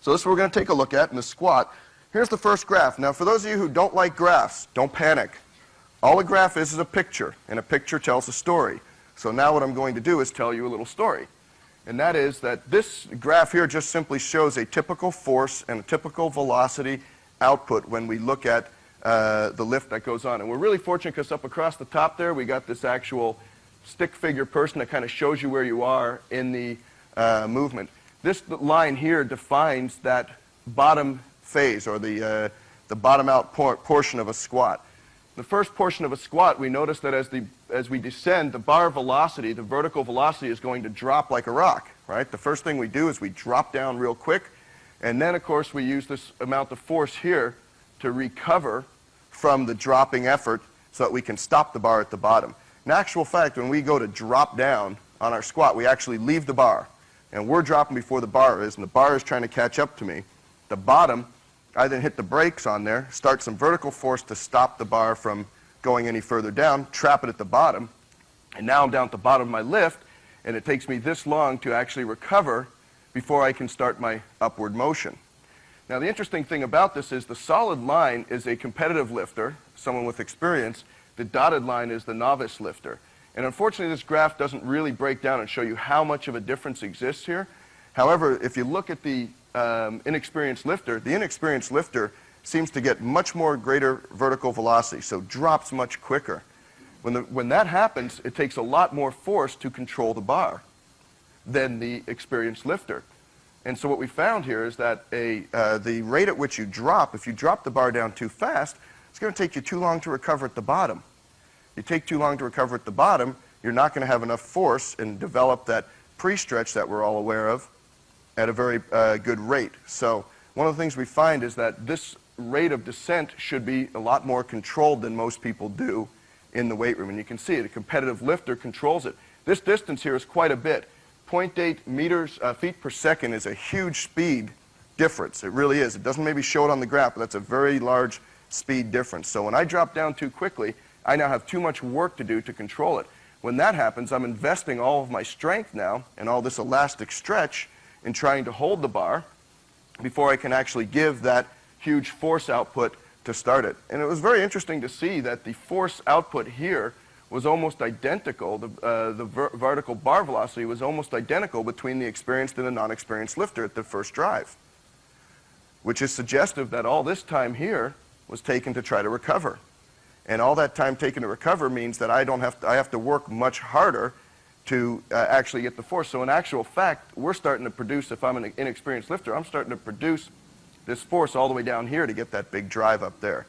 So this is what we're going to take a look at in the squat. Here's the first graph. Now, for those of you who don't like graphs, don't panic. All a graph is a picture, and a picture tells a story. So now what I'm going to do is tell you a little story. And that is that this graph here just simply shows a typical force and a typical velocity output when we look at the lift that goes on. And we're really fortunate because up across the top there, we got this actual stick figure person that kind of shows you where you are in the movement. This line here defines that bottom phase, or the bottom out portion of a squat. The first portion of a squat, we notice that as we descend, the bar velocity, the vertical velocity, is going to drop like a rock, right? The first thing we do is we drop down real quick, and then, of course, we use this amount of force here to recover from the dropping effort so that we can stop the bar at the bottom. In actual fact, when we go to drop down on our squat, we actually leave the bar, and we're dropping before the bar is, and the bar is trying to catch up to me. The bottom, I then hit the brakes on there, start some vertical force to stop the bar from going any further down, trap it at the bottom, and now I'm down at the bottom of my lift, and it takes me this long to actually recover before I can start my upward motion. Now, the interesting thing about this is the solid line is a competitive lifter, someone with experience. The dotted line is the novice lifter. And unfortunately, this graph doesn't really break down and show you how much of a difference exists here. However, if you look at the inexperienced lifter, the inexperienced lifter seems to get much more greater vertical velocity, so drops much quicker. When that happens, it takes a lot more force to control the bar than the experienced lifter. And so what we found here is that the rate at which you drop, if you drop the bar down too fast, it's going to take you too long to recover at the bottom. You take too long to recover at the bottom, you're not going to have enough force and develop that pre-stretch that we're all aware of at a very good rate. So one of the things we find is that this rate of descent should be a lot more controlled than most people do in the weight room. And you can see it, a competitive lifter controls it. This distance here is quite a bit. 0.8 feet per second is a huge speed difference. It really is. It doesn't maybe show it on the graph, but that's a very large speed difference. So when I drop down too quickly, I now have too much work to do to control it. When that happens, I'm investing all of my strength now and all this elastic stretch in trying to hold the bar before I can actually give that huge force output to start it. And it was very interesting to see that the force output here was almost identical. The vertical bar velocity was almost identical between the experienced and the non-experienced lifter at the first drive, which is suggestive that all this time here was taken to try to recover. And all that time taken to recover means that I have to work much harder to actually get the force. So in actual fact, we're starting to produce, if I'm an inexperienced lifter, I'm starting to produce this force all the way down here to get that big drive up there.